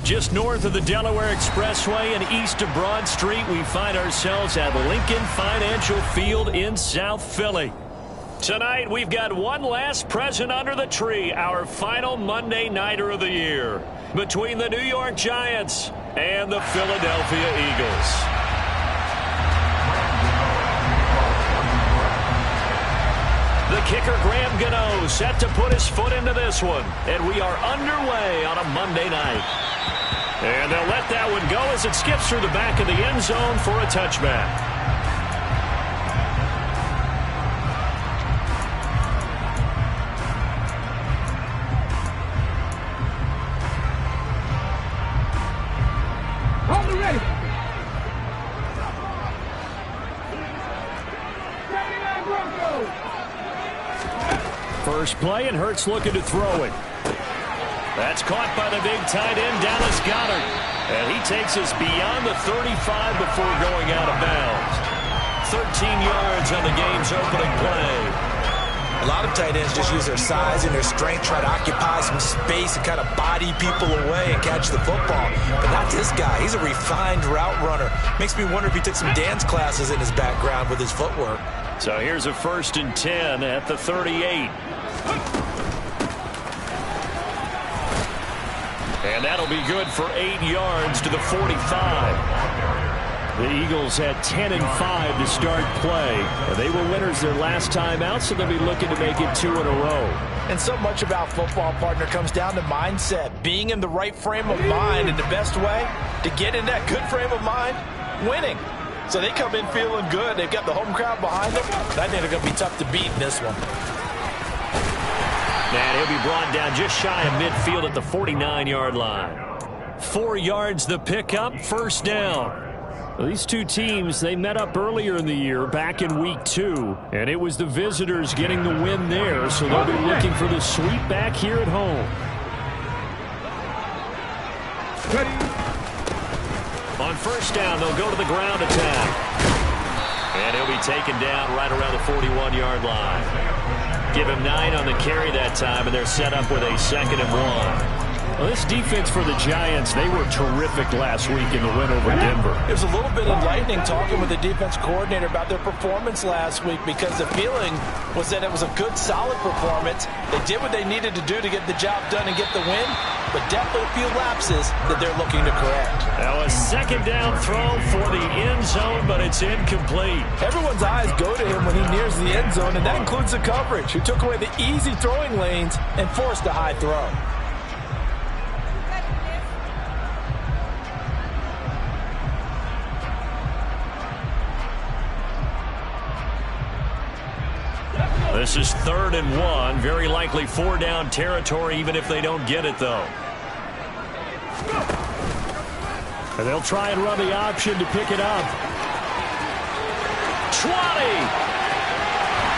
Just north of the Delaware Expressway and east of Broad Street, we find ourselves at Lincoln Financial Field in South Philly. Tonight, we've got one last present under the tree, our final Monday Nighter of the year, between the New York Giants and the Philadelphia Eagles. The kicker, Graham Gano, set to put his foot into this one, and we are underway on a Monday night. And they'll let that one go as it skips through the back of the end zone for a touchback. First play, and Hurts looking to throw it. That's caught by the big tight end, Dallas Goedert. And he takes us beyond the 35 before going out of bounds. 13 yards on the game's opening play. A lot of tight ends just use their size and their strength, try to occupy some space and kind of body people away and catch the football. But not this guy. He's a refined route runner. Makes me wonder if he took some dance classes in his background with his footwork. So here's a 1st and 10 at the 38. And that'll be good for 8 yards to the 45. The Eagles had 10 and 5 to start play. They were winners their last time out, so they'll be looking to make it 2 in a row. And so much about football, partner, comes down to mindset. Being in the right frame of mind, and the best way to get in that good frame of mind, winning. So they come in feeling good. They've got the home crowd behind them. I think they're going to be tough to beat in this one. And he'll be brought down just shy of midfield at the 49-yard line. 4 yards the pickup, 1st down. Well, these two teams, they met up earlier in the year, back in week 2, and it was the visitors getting the win there, so they'll be looking for the sweep back here at home. On 1st down, they'll go to the ground attack. And he'll be taken down right around the 41-yard line. Give him 9 on the carry that time, and they're set up with a 2nd and 1. Well, this defense for the Giants, they were terrific last week in the win over Denver. It was a little bit enlightening talking with the defense coordinator about their performance last week, because the feeling was that it was a good, solid performance. They did what they needed to do to get the job done and get the win, but definitely a few lapses that they're looking to correct. Now a 2nd down throw for the end zone, but it's incomplete. Everyone's eyes go to him when he nears the end zone, and that includes the coverage, who took away the easy throwing lanes and forced a high throw. This is 3rd and 1. Very likely 4-down territory, even if they don't get it, though. And they'll try and run the option to pick it up. 20!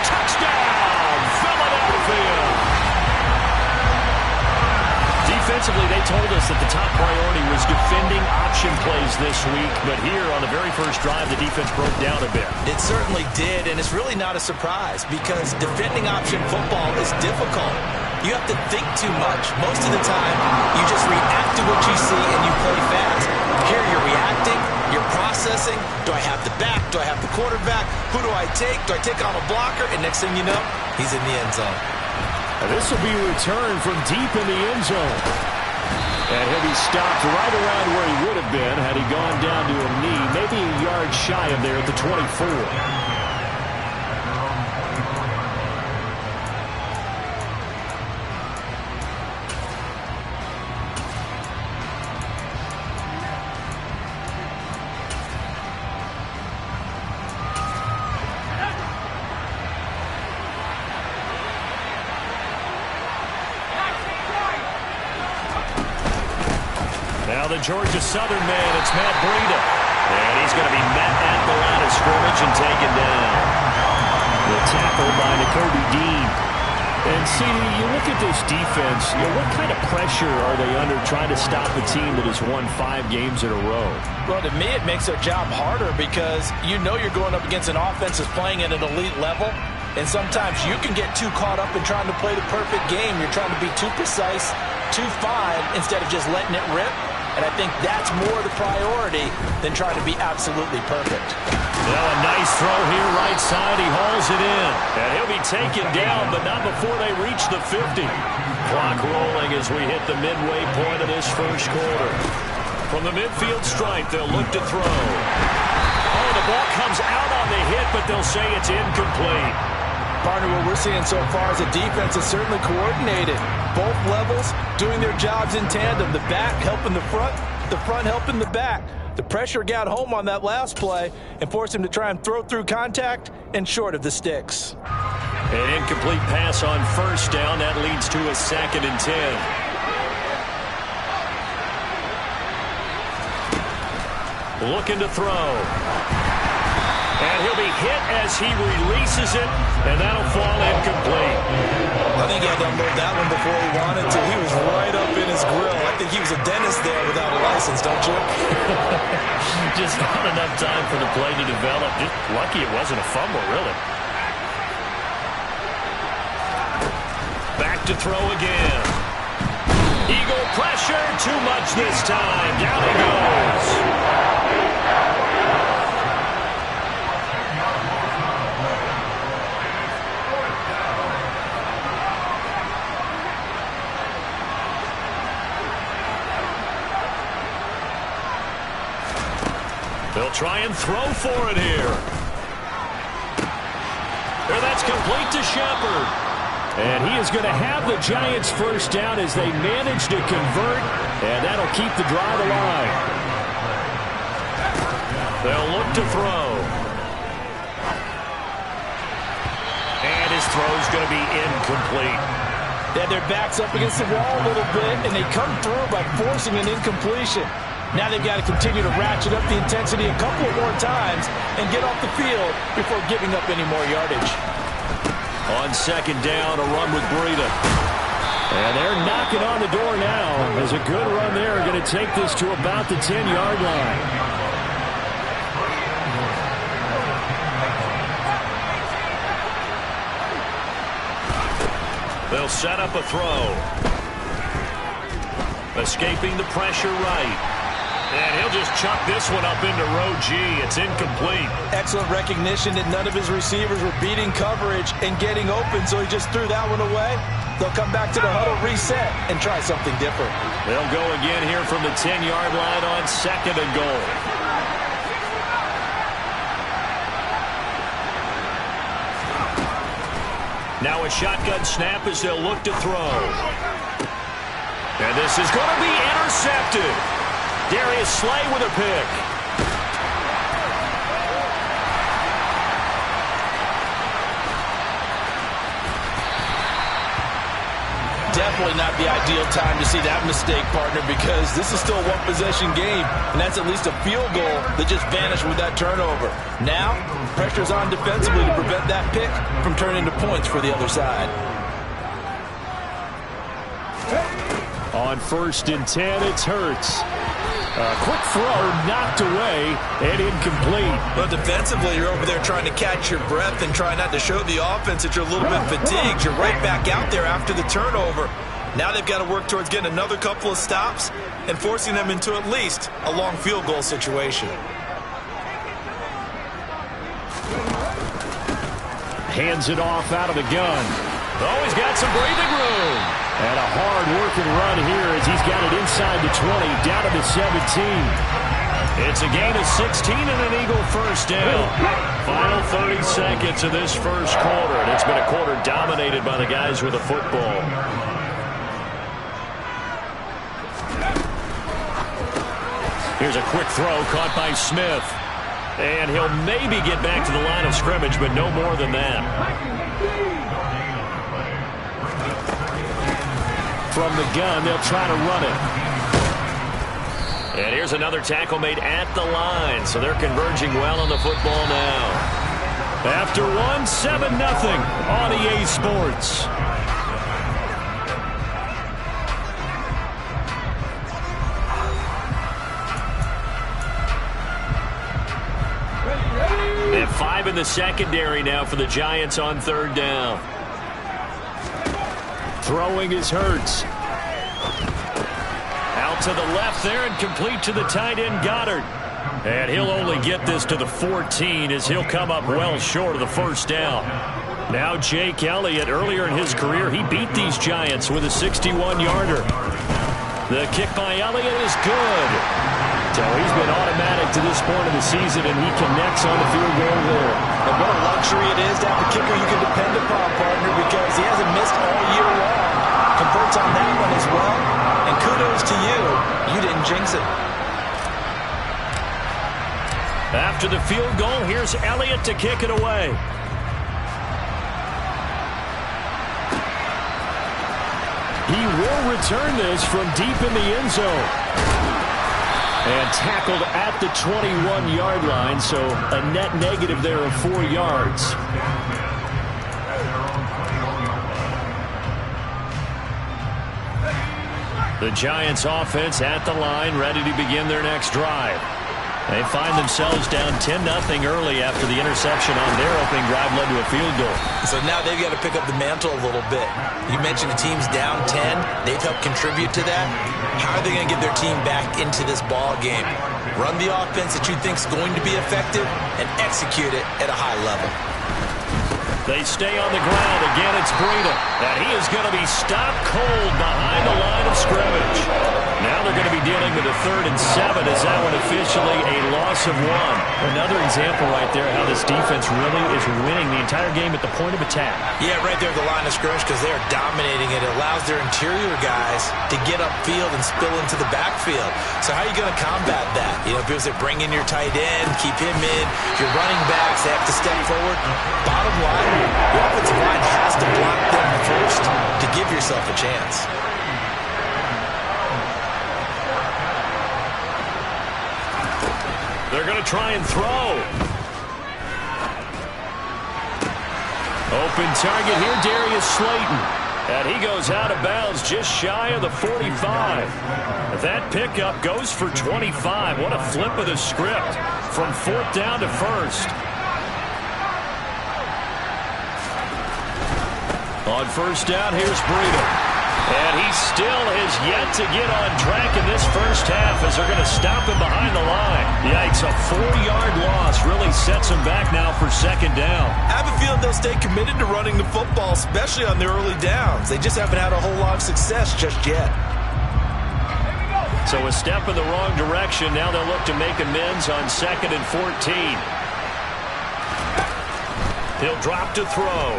Touchdown, Philadelphia! Defensively, they told us that the top priority was defending option plays this week, but here on the very first drive, the defense broke down a bit. It certainly did, and it's really not a surprise because defending option football is difficult. You have to think too much. Most of the time, you just react to what you see and you play fast. Here you're reacting, you're processing. Do I have the back? Do I have the quarterback? Who do I take? Do I take on a blocker? And next thing you know, he's in the end zone. And this will be returned from deep in the end zone. And he'll be stopped right around where he would have been had he gone down to a knee, maybe a yard shy of there at the 24. Now the Georgia Southern man, it's Matt Breida. And he's going to be met at the line of scrimmage and taken down. The tackle by Nakobe Dean. And see, you look at this defense, what kind of pressure are they under trying to stop a team that has won 5 games in a row? Well, to me, it makes their job harder because you know you're going up against an offense that's playing at an elite level. And sometimes you can get too caught up in trying to play the perfect game. You're trying to be too precise, too fine, instead of just letting it rip. And I think that's more the priority than trying to be absolutely perfect. Well, a nice throw here right side. He hauls it in. And he'll be taken down, but not before they reach the 50. Clock rolling as we hit the midway point of this first quarter. From the midfield stripe, they'll look to throw. Oh, the ball comes out on the hit, but they'll say it's incomplete. Partner, what we're seeing so far is the defense is certainly coordinated. Both levels doing their jobs in tandem. The back helping the front helping the back. The pressure got home on that last play and forced him to try and throw through contact and short of the sticks. An incomplete pass on first down. That leads to a 2nd and 10. Looking to throw. And he'll be hit as he releases it, and that'll fall incomplete. I think he had to unload that one before he wanted to. He was right up in his grill. I think he was a dentist there without a license, don't you? Just not enough time for the play to develop. Just lucky it wasn't a fumble, really. Back to throw again. Eagle pressure, too much this time. Down he goes. They'll try and throw for it here. And that's complete to Shepard. And he is going to have the Giants first down as they manage to convert, and that'll keep the drive alive. They'll look to throw. And his throw's going to be incomplete. They had their backs up against the wall a little bit, and they come through by forcing an incompletion. Now they've got to continue to ratchet up the intensity a couple of more times and get off the field before giving up any more yardage. On 2nd down, a run with Breida. And they're knocking on the door now. There's a good run there. Going to take this to about the 10-yard line. They'll set up a throw. Escaping the pressure right. And he'll just chuck this one up into row G. It's incomplete. Excellent recognition that none of his receivers were beating coverage and getting open, so he just threw that one away. They'll come back to the huddle, reset, and try something different. They'll go again here from the 10-yard line on 2nd and goal. Now a shotgun snap as they'll look to throw. And this is going to be intercepted. Darius Slay with a pick. Definitely not the ideal time to see that mistake, partner, because this is still a one-possession game, and that's at least a field goal that just vanished with that turnover. Now, pressure's on defensively to prevent that pick from turning into points for the other side. On 1st and 10, it's Hurts. A quick throw knocked away and incomplete. But defensively, you're over there trying to catch your breath and try not to show the offense that you're a little bit fatigued. You're right back out there after the turnover. Now they've got to work towards getting another couple of stops and forcing them into at least a long field goal situation. Hands it off out of the gun. Oh, he's got some breathing room. And a hard-working run here as he's got it inside the 20, down to the 17. It's a gain of 16 and an Eagle first down. Final 30 seconds of this first quarter, and it's been a quarter dominated by the guys with the football. Here's a quick throw caught by Smith. And he'll maybe get back to the line of scrimmage, but no more than that. From the gun, they'll try to run it. And here's another tackle made at the line, so they're converging well on the football now. After one, 7-0 on EA Sports. They have 5 in the secondary now for the Giants on 3rd down. Throwing is Hurts. Out out to the left there and complete to the tight end Goddard. And he'll only get this to the 14 as he'll come up well short of the first down. Now Jake Elliott, earlier in his career, he beat these Giants with a 61-yarder. The kick by Elliott is good. So he's been automatic to this point of the season, and he connects on the field goal there. And what a luxury it is to have a kicker you can depend upon, partner, because he hasn't missed all year long. Converts on that one as well. And kudos to you. You didn't jinx it. After the field goal, here's Elliott to kick it away. He will return this from deep in the end zone. And tackled at the 21-yard line, so a net negative there of 4 yards. The Giants offense at the line, ready to begin their next drive. They find themselves down 10-0 early after the interception on their opening drive led to a field goal. So now they've got to pick up the mantle a little bit. You mentioned the team's down 10. They've helped contribute to that. How are they going to get their team back into this ball game? Run the offense that you think is going to be effective and execute it at a high level. They stay on the ground. Again, it's Breida. And he is going to be stopped cold behind the line of scrimmage. Now they're going to be dealing with a 3rd and 7 as that one officially a loss of 1. Another example right there how this defense really is winning the entire game at the point of attack. Yeah, right there at the line of scrimmage because they are dominating it. It allows their interior guys to get upfield and spill into the backfield. So how are you going to combat that? You know, because they bring in your tight end, keep him in. Your running backs, they have to step forward. Bottom line, your offensive line has to block them first to give yourself a chance. They're going to try and throw. Open target here, Darius Slayton. And he goes out of bounds just shy of the 45. That pickup goes for 25. What a flip of the script from 4th down to 1st. On 1st down, here's Breida. And he still has yet to get on track in this first half as they're going to stop him behind the line. Yikes, a 4-yard loss really sets him back now for 2nd down. I have a feeling they'll stay committed to running the football, especially on their early downs. They just haven't had a whole lot of success just yet. So a step in the wrong direction. Now they'll look to make amends on 2nd and 14. He'll drop to throw.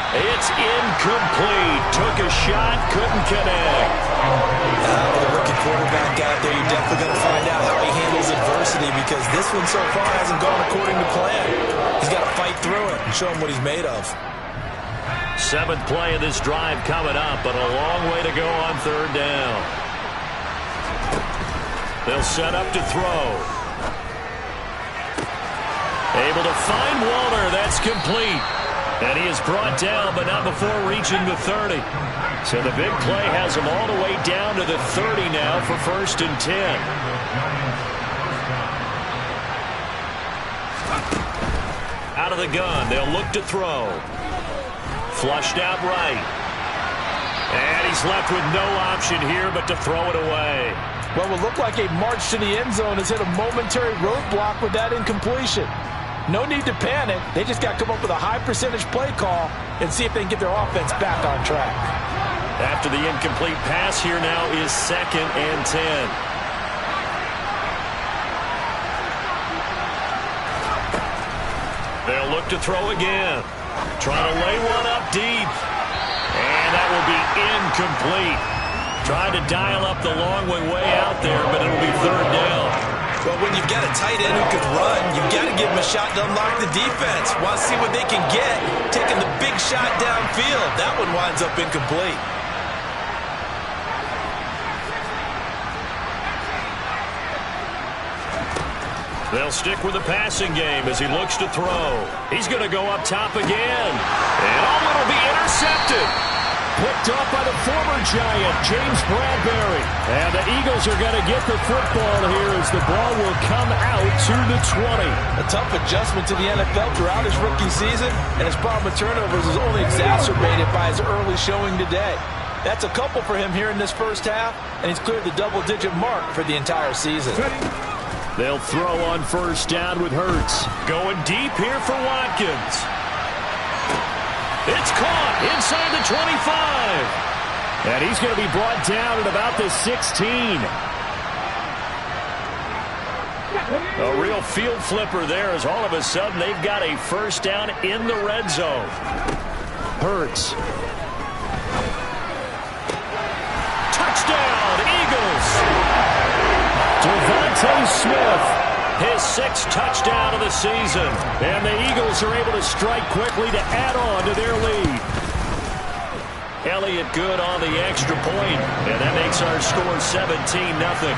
It's incomplete. Took a shot, couldn't connect. With a rookie quarterback out there, you're definitely going to find out how he handles adversity because this one so far hasn't gone according to plan. He's got to fight through it and show him what he's made of. 7th play of this drive coming up, but a long way to go on 3rd down. They'll set up to throw. Able to find Walter. That's complete. And he is brought down, but not before reaching the 30. So the big play has him all the way down to the 30 now for 1st and 10. Out of the gun, they'll look to throw. Flushed out right. And he's left with no option here but to throw it away. What will look like a march to the end zone has hit a momentary roadblock with that incompletion. No need to panic. They just got to come up with a high percentage play call and see if they can get their offense back on track. After the incomplete pass, here now is 2nd and 10. They'll look to throw again. Trying to lay one up deep. And that will be incomplete. Trying to dial up the long way out there, but it'll be 3rd down. Well, when you've got a tight end who can run, you've got to give him a shot to unlock the defense. Want to see what they can get, taking the big shot downfield. That one winds up incomplete. They'll stick with the passing game as he looks to throw. He's going to go up top again. And it'll be intercepted. Picked off by the former Giant, James Bradbury. And the Eagles are going to get the football here as the ball will come out to the 20. A tough adjustment to the NFL throughout his rookie season, and his problem with turnovers is only exacerbated by his early showing today. That's a couple for him here in this first half, and he's cleared the double-digit mark for the entire season. They'll throw on first down with Hurts. Going deep here for Watkins. It's caught inside the 25. And he's going to be brought down at about the 16. A real field flipper there as all of a sudden they've got a first down in the red zone. Hurts. Touchdown, Eagles. Devontae Smith. His 6th touchdown of the season. And the Eagles are able to strike quickly to add on to their lead. Elliott good on the extra point, and that makes our score 17-0.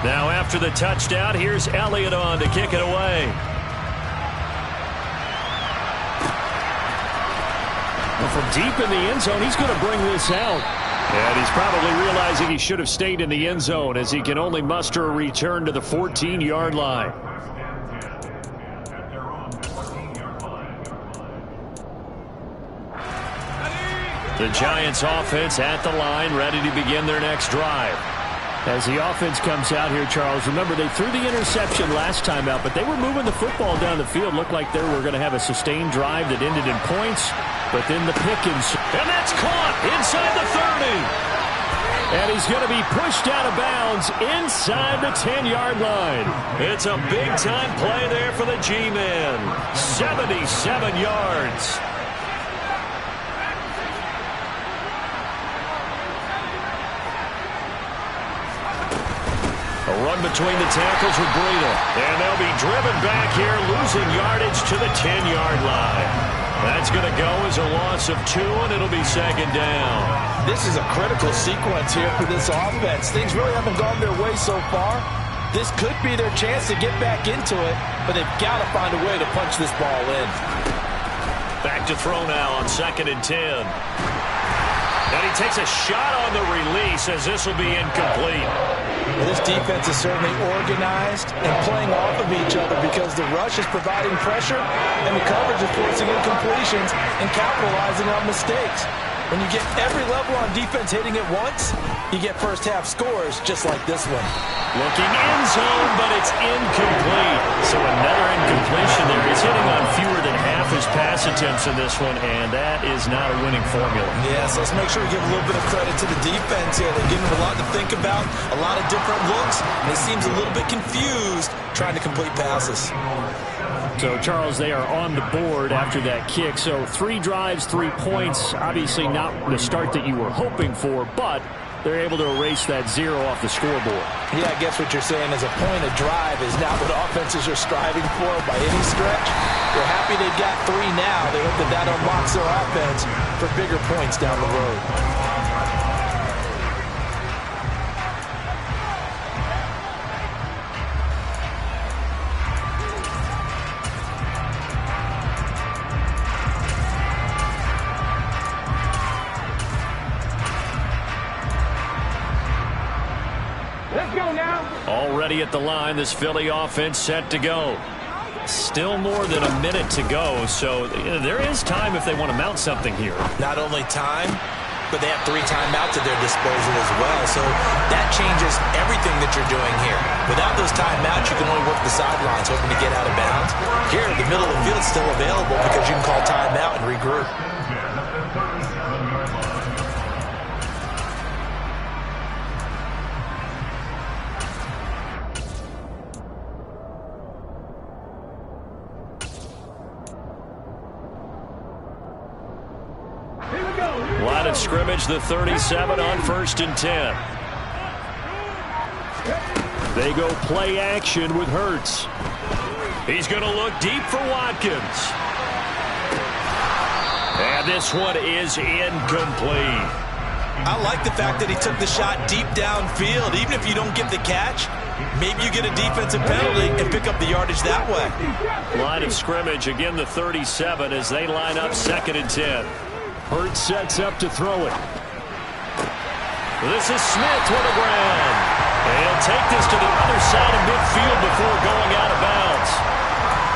Now after the touchdown, here's Elliott on to kick it away. Well, from deep in the end zone, he's going to bring this out. And he's probably realizing he should have stayed in the end zone as he can only muster a return to the 14-yard line. The Giants offense at the line, ready to begin their next drive. As the offense comes out here, Charles, remember they threw the interception last time out, but they were moving the football down the field. Looked like they were going to have a sustained drive that ended in points, but then the Pickens. And that's caught inside the 30. And he's going to be pushed out of bounds inside the 10-yard line. It's a big-time play there for the G-men. 77 yards. A run between the tackles with Breida. And they'll be driven back here, losing yardage to the 10-yard line. That's going to go as a loss of 2, and it'll be second down. This is a critical sequence here for this offense. Things really haven't gone their way so far. This could be their chance to get back into it, but they've got to find a way to punch this ball in. Back to throw now on 2nd and 10. And he takes a shot on the release as this will be incomplete. Well, this defense is certainly organized and playing off of each other because the rush is providing pressure and the coverage is forcing incompletions and capitalizing on mistakes. When you get every level on defense hitting it once, you get first-half scores just like this one. Looking in zone, but it's incomplete. So another incompletion there. He's hitting on fewer than half his pass attempts in this one, and that is not a winning formula. Yes, let's make sure we give a little bit of credit to the defense here. They're giving him a lot to think about, a lot of different looks, and he seems a little bit confused trying to complete passes. So, Charles, they are on the board after that kick. So 3 drives, 3 points. Obviously not the start that you were hoping for, but they're able to erase that 0 off the scoreboard. Yeah, I guess what you're saying is a point of drive is not what offenses are striving for by any stretch. They're happy they've got 3 now. They hope that that unlocks their offense for bigger points down the road. Already at the line, this Philly offense set to go. Still more than a minute to go, so there is time if they want to mount something here. Not only time, but they have 3 timeouts at their disposal as well, so that changes everything that you're doing here. Without those timeouts, you can only work the sidelines, hoping to get out of bounds. Here, the middle of the field is still available because you can call timeout and regroup. Line of scrimmage, the 37 on 1st and 10. They go play action with Hurts. He's going to look deep for Watkins. And this one is incomplete. I like the fact that he took the shot deep downfield. Even if you don't get the catch, maybe you get a defensive penalty and pick up the yardage that way. Line of scrimmage, again the 37 as they line up 2nd and 10. Hurts sets up to throw it. This is Smith to the ground. He'll take this to the other side of midfield before going out of bounds.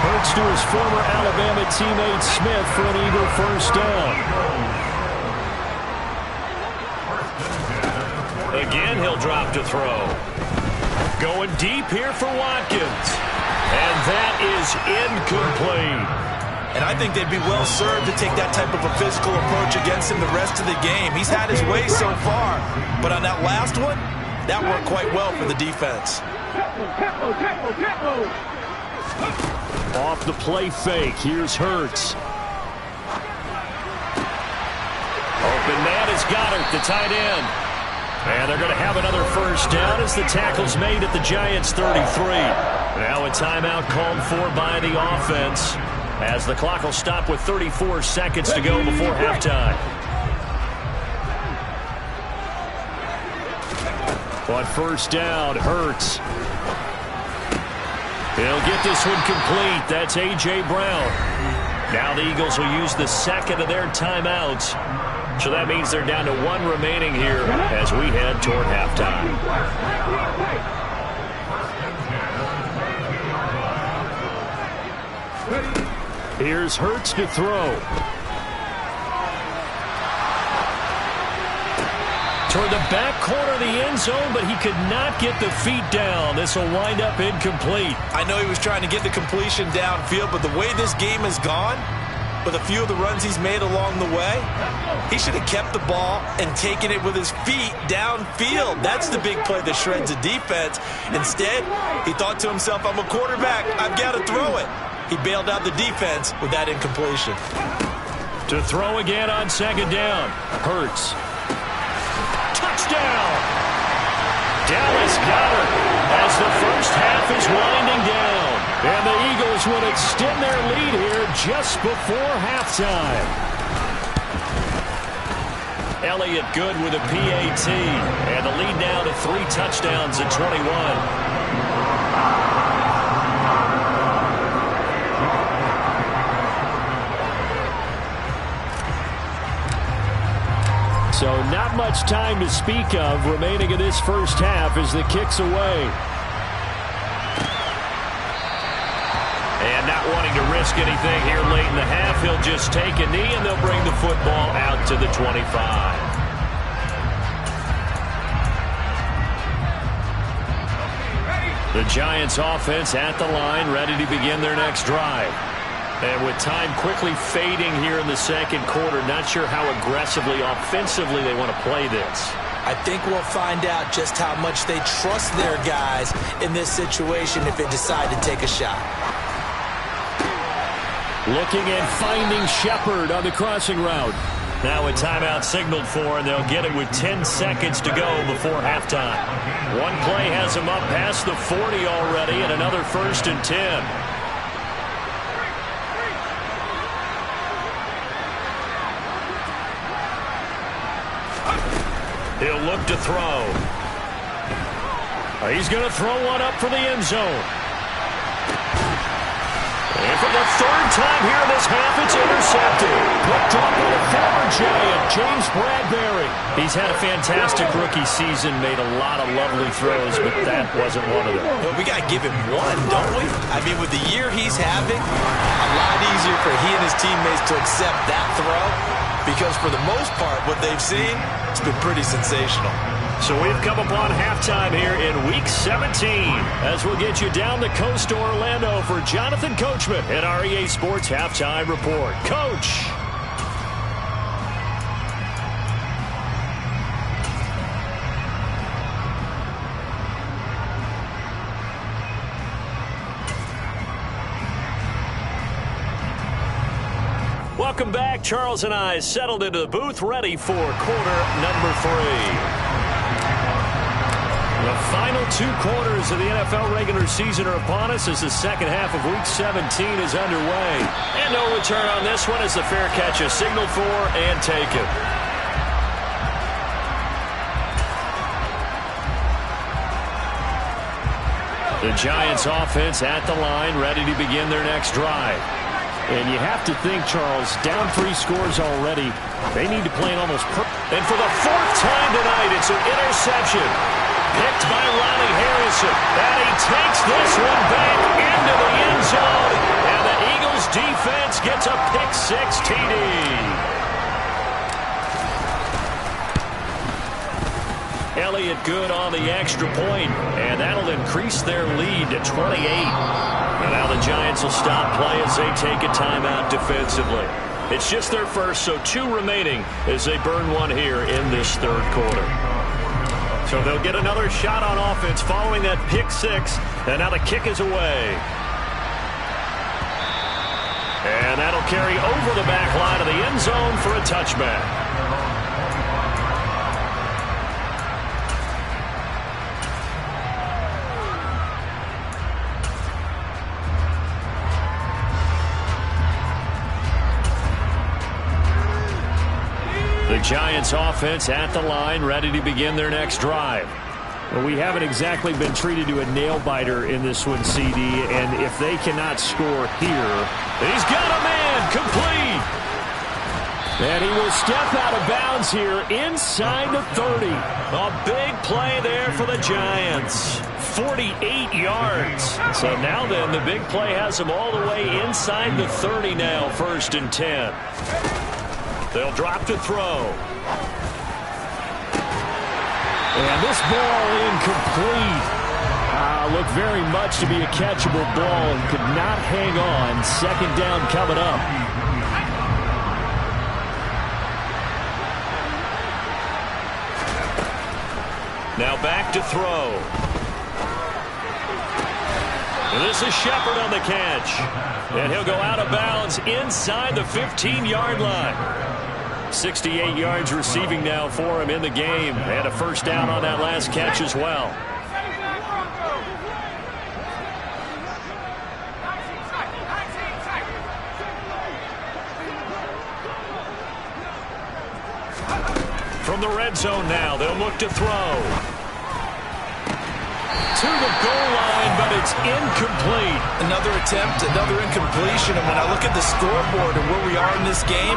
Hurts to his former Alabama teammate Smith for an Eagle first down. Again, he'll drop to throw. Going deep here for Watkins. And that is incomplete. And I think they'd be well served to take that type of a physical approach against him the rest of the game. He's had his way so far. But on that last one, that worked quite well for the defense. Off the play fake. Here's Hurts. Open man is Goddard, the tight end. And they're going to have another first down as the tackle's made at the Giants' 33. Now a timeout called for by the offense as the clock will stop with 34 seconds to go before halftime. On first down, Hurts. He'll get this one complete. That's A.J. Brown. Now the Eagles will use the second of their timeouts. So that means they're down to one remaining here as we head toward halftime. Here's Hurts to throw. Toward the back corner of the end zone, but he could not get the feet down. This will wind up incomplete. I know he was trying to get the completion downfield, but the way this game has gone, with a few of the runs he's made along the way, he should have kept the ball and taken it with his feet downfield. That's the big play that shreds a defense. Instead, he thought to himself, I'm a quarterback, I've got to throw it. He bailed out the defense with that incompletion. To throw again on second down. Hurts. Touchdown! Dallas Goedert as the first half is winding down. And the Eagles will extend their lead here just before halftime. Elliott good with a PAT. And the lead now to 3 touchdowns at 21. So not much time to speak of remaining in this first half as the kick's away. And not wanting to risk anything here late in the half, he'll just take a knee and they'll bring the football out to the 25. The Giants offense at the line, ready to begin their next drive. And with time quickly fading here in the second quarter, not sure how aggressively, offensively they want to play this. I think we'll find out just how much they trust their guys in this situation if they decide to take a shot. Looking and finding Shepard on the crossing route. Now a timeout signaled for, and they'll get it with 10 seconds to go before halftime. One play has them up past the 40 already, and another 1st and 10. He'll look to throw. He's going to throw one up for the end zone. And for the 3rd time here in this half, it's intercepted. Picked off by the former Giant, James Bradbury. He's had a fantastic rookie season, made a lot of lovely throws, but that wasn't one of them. Well, we got to give him one, don't we? I mean, with the year he's having, a lot easier for he and his teammates to accept that throw, because for the most part, what they've seen, it's been pretty sensational. So we've come upon halftime here in Week 17 as we'll get you down the coast to Orlando for Jonathan Coachman at our EA Sports Halftime Report. Coach! Welcome back. Charles and I settled into the booth, ready for quarter number 3. The final 2 quarters of the NFL regular season are upon us as the second half of Week 17 is underway. And no return on this one as the fair catch is signaled for and taken. The Giants offense at the line, ready to begin their next drive. And you have to think, Charles, down 3 scores already. They need to play an almost perfect. And for the 4th time tonight, it's an interception. Picked by Ronnie Harrison. And he takes this one back into the end zone. And the Eagles defense gets a pick-6 TD. Elliott good on the extra point, and that'll increase their lead to 28. And now the Giants will stop play as they take a timeout defensively. It's just their first, so 2 remaining as they burn one here in this third quarter. So they'll get another shot on offense following that pick-6, and now the kick is away. And that'll carry over the back line of the end zone for a touchback. The Giants offense at the line, ready to begin their next drive. Well, we haven't exactly been treated to a nail-biter in this one, CD, and if they cannot score here, he's got a man complete. And he will step out of bounds here inside the 30. A big play there for the Giants. 48 yards. So now then, the big play has them all the way inside the 30 now, 1st and 10. They'll drop to throw. And this ball incomplete. Looked very much to be a catchable ball and could not hang on. 2nd down coming up. Now back to throw. And this is Shepard on the catch. And he'll go out of bounds inside the 15-yard line. 68 yards receiving now for him in the game. And a 1st down on that last catch as well. From the red zone now, they'll look to throw. To the goal line, but it's incomplete. Another attempt, another incompletion. And when I look at the scoreboard and where we are in this game,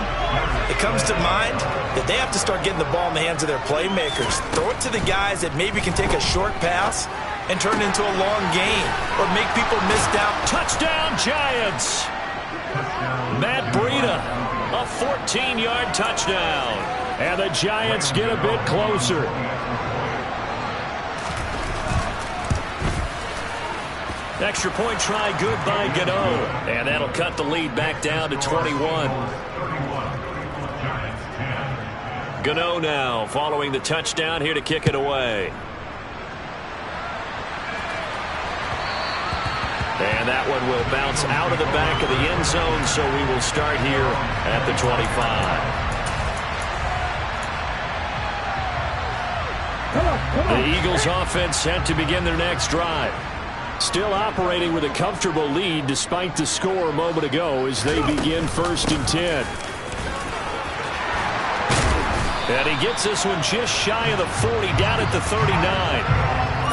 it comes to mind that they have to start getting the ball in the hands of their playmakers. Throw it to the guys that maybe can take a short pass and turn it into a long gain or make people miss down. Touchdown, Giants! Matt Breida, a 14-yard touchdown. And the Giants get a bit closer. Extra point try good by Gano. And that'll cut the lead back down to 21. Gano now following the touchdown here to kick it away. And that one will bounce out of the back of the end zone, so we will start here at the 25. The Eagles offense set to begin their next drive. Still operating with a comfortable lead despite the score a moment ago as they begin 1st and 10. And he gets this one just shy of the 40 down at the 39.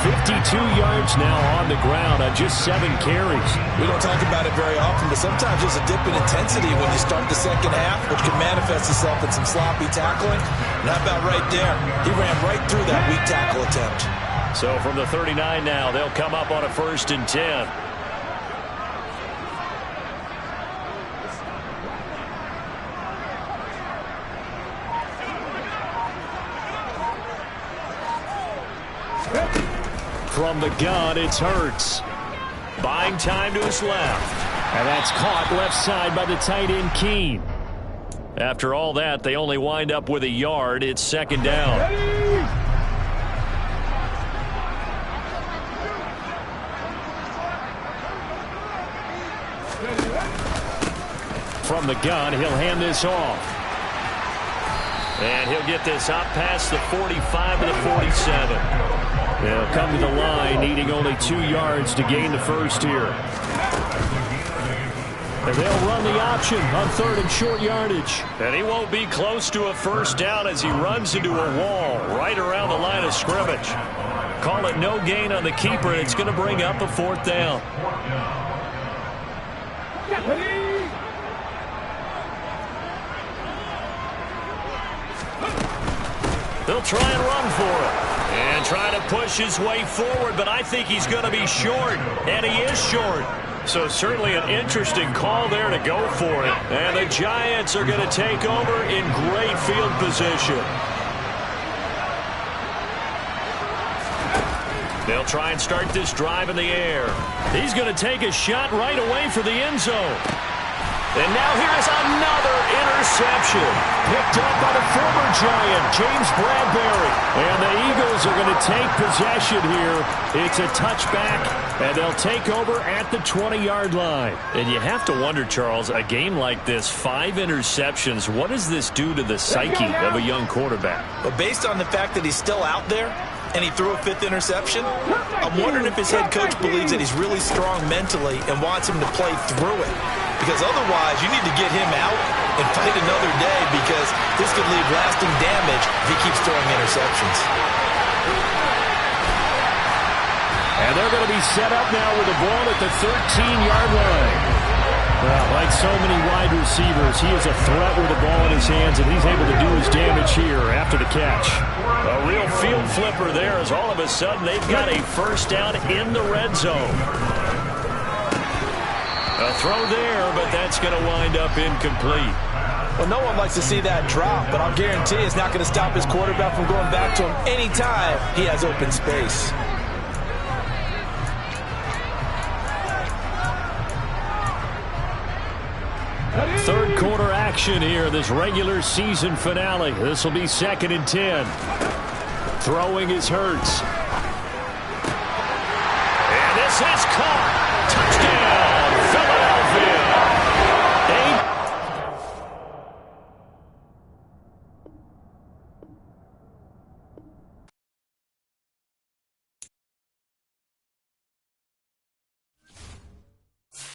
52 yards now on the ground on just 7 carries. We don't talk about it very often, but sometimes there's a dip in intensity when you start the second half, which can manifest itself in some sloppy tackling. And how about right there? He ran right through that weak tackle attempt. So from the 39 now, they'll come up on a 1st and 10. From the gun, it's Hurts. Buying time to his left. And that's caught left side by the tight end, Keene. After all that, they only wind up with a yard. It's 2nd down. From the gun, he'll hand this off. And he'll get this up past the 45 to the 47. They'll come to the line, needing only 2 yards to gain the first here. And they'll run the option on 3rd and short yardage. And he won't be close to a 1st down as he runs into a wall right around the line of scrimmage. Call it no gain on the keeper, and it's going to bring up a 4th down. They'll try and run for it. And trying to push his way forward, but I think he's going to be short, and he is short. So certainly an interesting call there to go for it. And the Giants are going to take over in great field position. They'll try and start this drive in the air. He's going to take a shot right away for the end zone. And now here's another interception. Picked up by the former Giant, James Bradbury. And the Eagles are going to take possession here. It's a touchback, and they'll take over at the 20-yard line. And you have to wonder, Charles, a game like this, 5 interceptions, what does this do to the psyche of a young quarterback? But based on the fact that he's still out there, and he threw a 5th interception, I'm wondering if his head coach believes that he's really strong mentally and wants him to play through it. Because otherwise, you need to get him out and fight another day, because this could leave lasting damage if he keeps throwing interceptions. And they're going to be set up now with the ball at the 13-yard line. Well, like so many wide receivers, he is a threat with the ball in his hands, and he's able to do his damage here after the catch. A real field flipper there, as all of a sudden they've got a first down in the red zone. A throw there, but that's going to wind up incomplete. Well, no one likes to see that drop, but I'll guarantee it's not going to stop his quarterback from going back to him anytime he has open space. Third quarter action here, this regular season finale. This will be 2nd and 10. Throwing is Hurts. And this is caught. Touchdown.